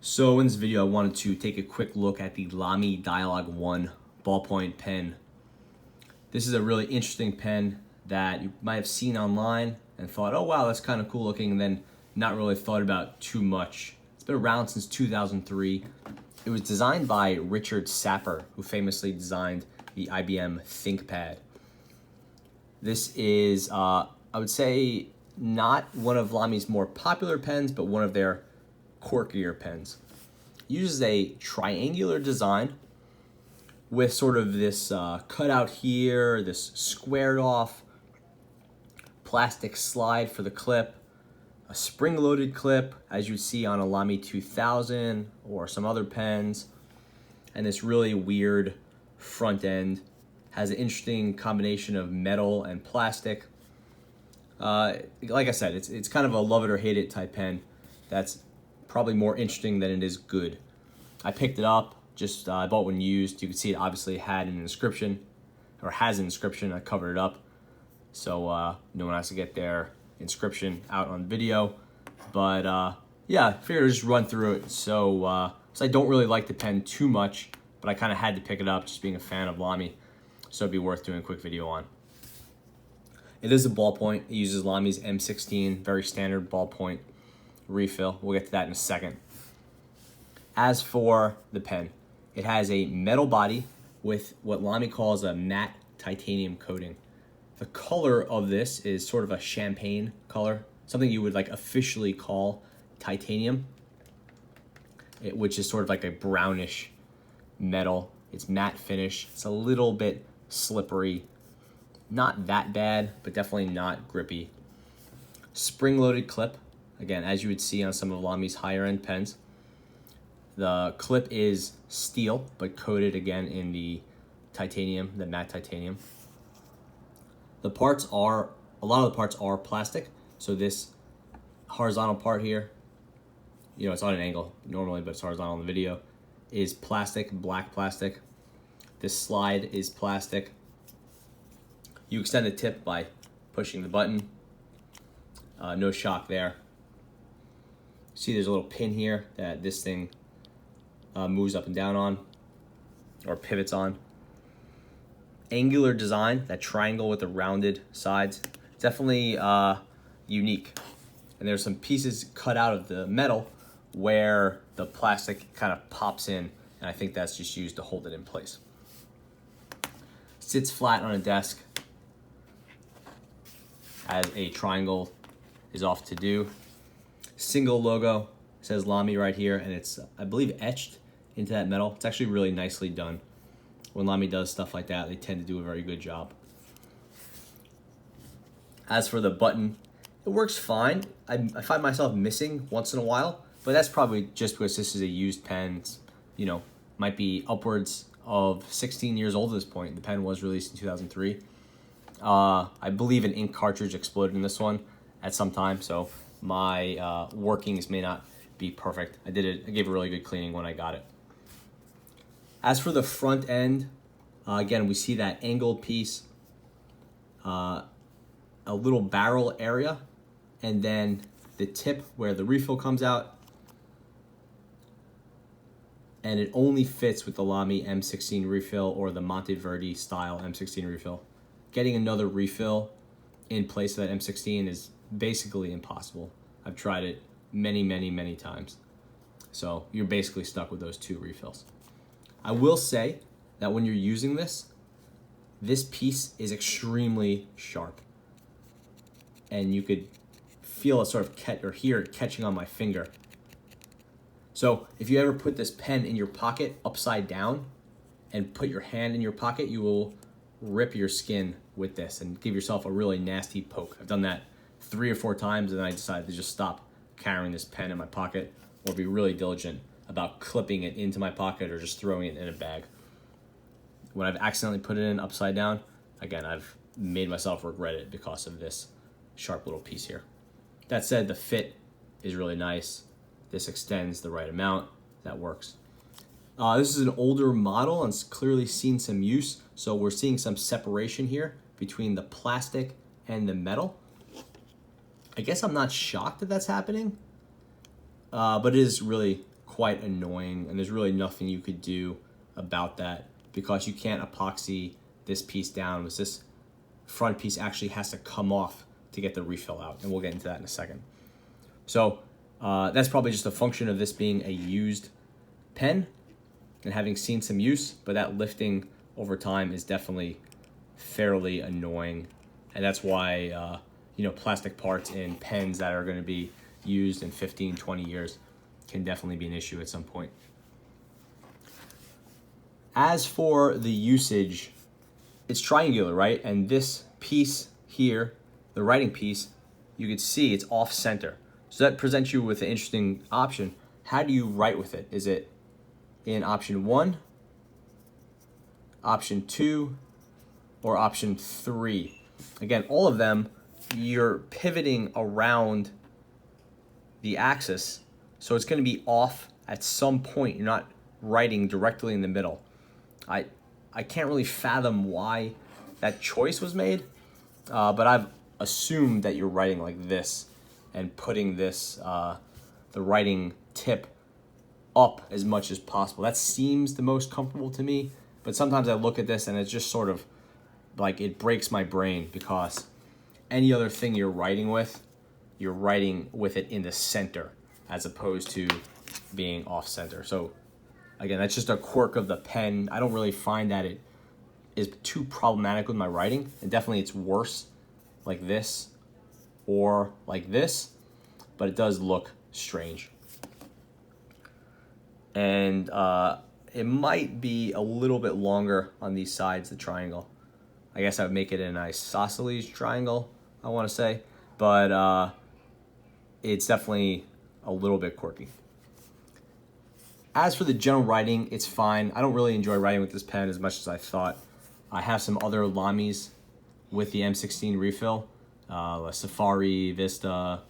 So in this video, I wanted to take a quick look at the Lamy Dialog 1 ballpoint pen. This is a really interesting pen that you might have seen online and thought, oh wow, that's kind of cool looking, and then not really thought about too much. It's been around since 2003. It was designed by Richard Sapper, who famously designed the IBM ThinkPad. This is, I would say, not one of Lamy's more popular pens, but one of their quirkier pens. It uses a triangular design with sort of this cutout here, this squared off plastic slide for the clip, a spring-loaded clip, as you see on a Lamy 2000 or some other pens, and this really weird front end. Has an interesting combination of metal and plastic. Like I said, it's kind of a love it or hate it type pen that's probably more interesting than it is good. I picked it up, I bought one used. You can see it obviously had an inscription, or has an inscription. I covered it up so no one has to get their inscription out on video. But yeah, I figured I'd just run through it. So I don't really like the pen too much, but I kind of had to pick it up just being a fan of Lamy. So it'd be worth doing a quick video on. It is a ballpoint. It uses Lamy's M16, very standard ballpoint refill. We'll get to that in a second. As for the pen, it has a metal body with what Lamy calls a matte titanium coating. The color of this is sort of a champagne color, something you would like officially call titanium, which is sort of like a brownish metal. It's matte finish. It's a little bit slippery. Not that bad, but definitely not grippy. Spring-loaded clip. Again, as you would see on some of Lamy's higher-end pens. The clip is steel, but coated again in the titanium, the matte titanium. A lot of the parts are plastic. So this horizontal part here, it's on an angle normally, but it's horizontal in the video, is plastic, black plastic. This slide is plastic. You extend the tip by pushing the button. No shock there. See, there's a little pin here that this thing moves up and down on, or pivots on. Angular design, that triangle with the rounded sides, definitely unique. And there's some pieces cut out of the metal where the plastic kind of pops in, and I think that's just used to hold it in place. Sits flat on a desk, as a triangle is off to do. Single logo, says Lamy right here, and it's, I believe, etched into that metal. It's actually really nicely done. When Lamy does stuff like that, they tend to do a very good job. As for the button, it works fine. I find myself missing once in a while, but that's probably just because this is a used pen. It's, might be upwards of 16 years old at this point. The pen was released in 2003. I believe an ink cartridge exploded in this one at some time, so my workings may not be perfect. I gave a really good cleaning when I got it. As for the front end, again, we see that angled piece, a little barrel area, and then the tip where the refill comes out. And it only fits with the Lamy M16 refill or the Monteverdi style M16 refill. Getting another refill in place of that M16 is basically impossible. I've tried it many, many, many times. So you're basically stuck with those two refills. I will say that when you're using this piece is extremely sharp. And you could feel it sort of hear it catching on my finger. So if you ever put this pen in your pocket upside down and put your hand in your pocket, you will rip your skin with this and give yourself a really nasty poke. I've done that 3 or 4 times, and then I decided to just stop carrying this pen in my pocket, or be really diligent about clipping it into my pocket or just throwing it in a bag. When I've accidentally put it in upside down, again, I've made myself regret it because of this sharp little piece here. That said, the fit is really nice. This extends the right amount. That works. This is an older model and it's clearly seen some use. So we're seeing some separation here between the plastic and the metal. I guess I'm not shocked that that's happening, but it is really quite annoying, and there's really nothing you could do about that because you can't epoxy this piece down. This front piece actually has to come off to get the refill out, and we'll get into that in a second. So that's probably just a function of this being a used pen and having seen some use, but that lifting over time is definitely fairly annoying, and that's why plastic parts in pens that are going to be used in 15-20 years can definitely be an issue at some point. As for the usage, it's triangular, right? And this piece here, the writing piece, you can see it's off center. So that presents you with an interesting option. How do you write with it? Is it in option 1, option 2, or option 3? Again, all of them, you're pivoting around the axis, so it's going to be off at some point. You're not writing directly in the middle. I can't really fathom why that choice was made, but I've assumed that you're writing like this and putting this, the writing tip up as much as possible. That seems the most comfortable to me, but sometimes I look at this and it's just sort of like it breaks my brain because any other thing you're writing with it in the center as opposed to being off center. So again, that's just a quirk of the pen. I don't really find that it is too problematic with my writing, and definitely it's worse like this or like this, but it does look strange. And it might be a little bit longer on these sides, the triangle. I guess I would make it an isosceles triangle, I want to say, but it's definitely a little bit quirky. As for the general writing, it's fine. I don't really enjoy writing with this pen as much as I thought. I have some other Lamys with the M16 refill, Safari, Vista,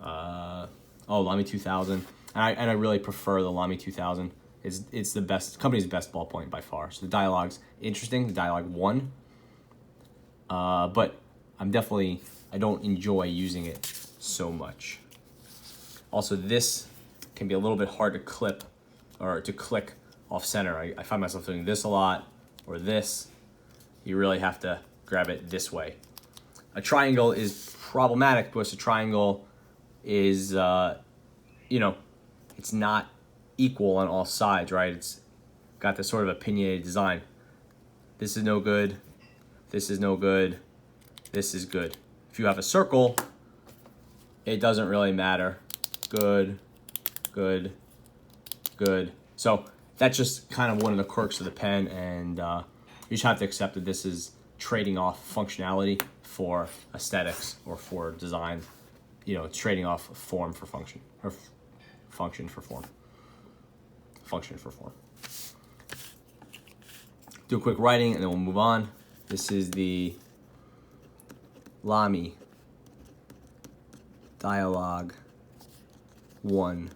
Lamy 2000, and I really prefer the Lamy 2000. It's the best, company's best ballpoint by far. So the Dialog's interesting, the Dialog 1, but I don't enjoy using it so much. Also, this can be a little bit hard to clip or to click off center. I find myself doing this a lot, or this. You really have to grab it this way. A triangle is problematic because a triangle is, it's not equal on all sides, right? It's got this sort of opinionated design. This is no good. This is no good. This is good. If you have a circle, it doesn't really matter. Good, good, good. So that's just kind of one of the quirks of the pen, and you just have to accept that this is trading off functionality for aesthetics or for design. It's trading off form for function, or function for form. Function for form. Do a quick writing and then we'll move on. This is the Lamy Dialog 1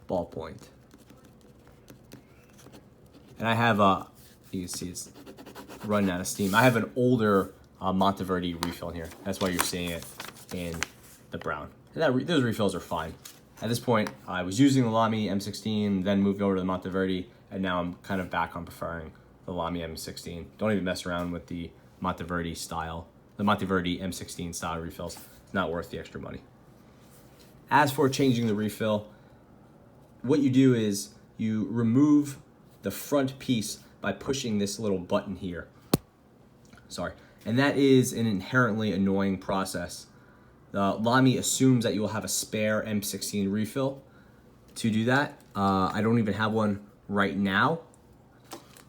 ballpoint. And I have you can see it's running out of steam. I have an older Monteverdi refill in here. That's why you're seeing it in the brown. And those refills are fine. At this point, I was using the Lamy M16, then moved over to the Monteverdi, and now I'm kind of back on preferring the Lamy M16. Don't even mess around with the Monteverdi M16 style refills. It's not worth the extra money. As for changing the refill, what you do is you remove the front piece by pushing this little button here. And that is an inherently annoying process. The Lamy assumes that you will have a spare M16 refill to do that. I don't even have one right now.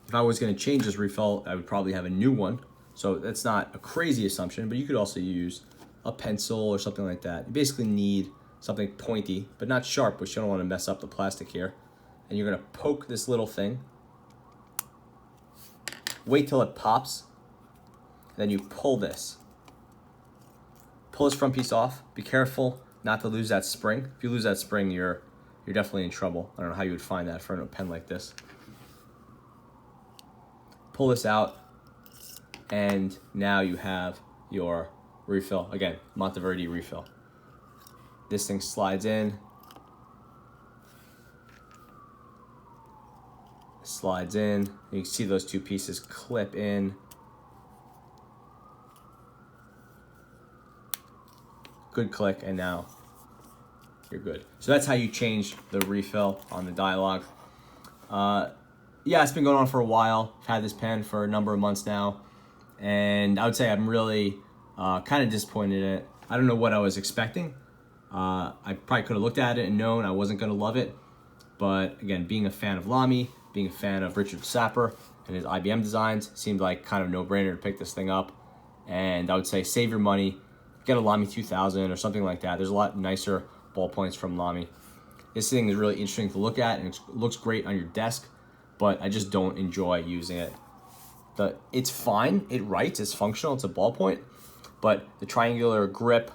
If I was going to change this refill, I would probably have a new one. So that's not a crazy assumption, but you could also use a pencil or something like that. You basically need something pointy, but not sharp, which you don't want to mess up the plastic here. And you're going to poke this little thing. Wait till it pops. Then you pull this. Pull this front piece off. Be careful not to lose that spring. If you lose that spring, you're definitely in trouble. I don't know how you would find that for a pen like this. Pull this out, and now you have your refill. Again, Monteverdi refill. This thing slides in, slides in. You can see those two pieces clip in. Good click, and now you're good. So that's how you change the refill on the Dialog. Yeah, it's been going on for a while. I've had this pen for a number of months now, and I would say I'm really kind of disappointed in it. I don't know what I was expecting. I probably could have looked at it and known I wasn't going to love it. But again, being a fan of Lamy, being a fan of Richard Sapper and his IBM designs, seemed like kind of no-brainer to pick this thing up. And I would say save your money, get a Lamy 2000 or something like that. There's a lot nicer ballpoints from Lamy. This thing is really interesting to look at, and it looks great on your desk, but I just don't enjoy using it. It's fine, it writes, it's functional, it's a ballpoint, but the triangular grip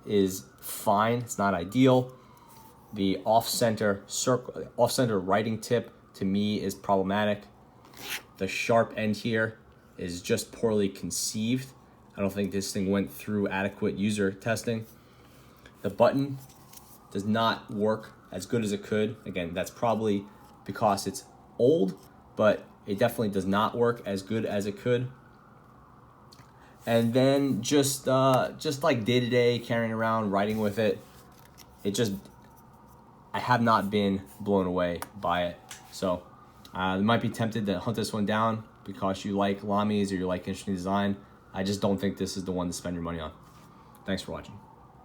is fine, it's not ideal. The off-center writing tip to me is problematic. The sharp end here is just poorly conceived. I don't think this thing went through adequate user testing. The button does not work as good as it could. Again, that's probably because it's old, but it definitely does not work as good as it could. And then just like day-to-day carrying around, writing with it, I have not been blown away by it. So you might be tempted to hunt this one down because you like Lamys or you like interesting design. I just don't think this is the one to spend your money on. Thanks for watching.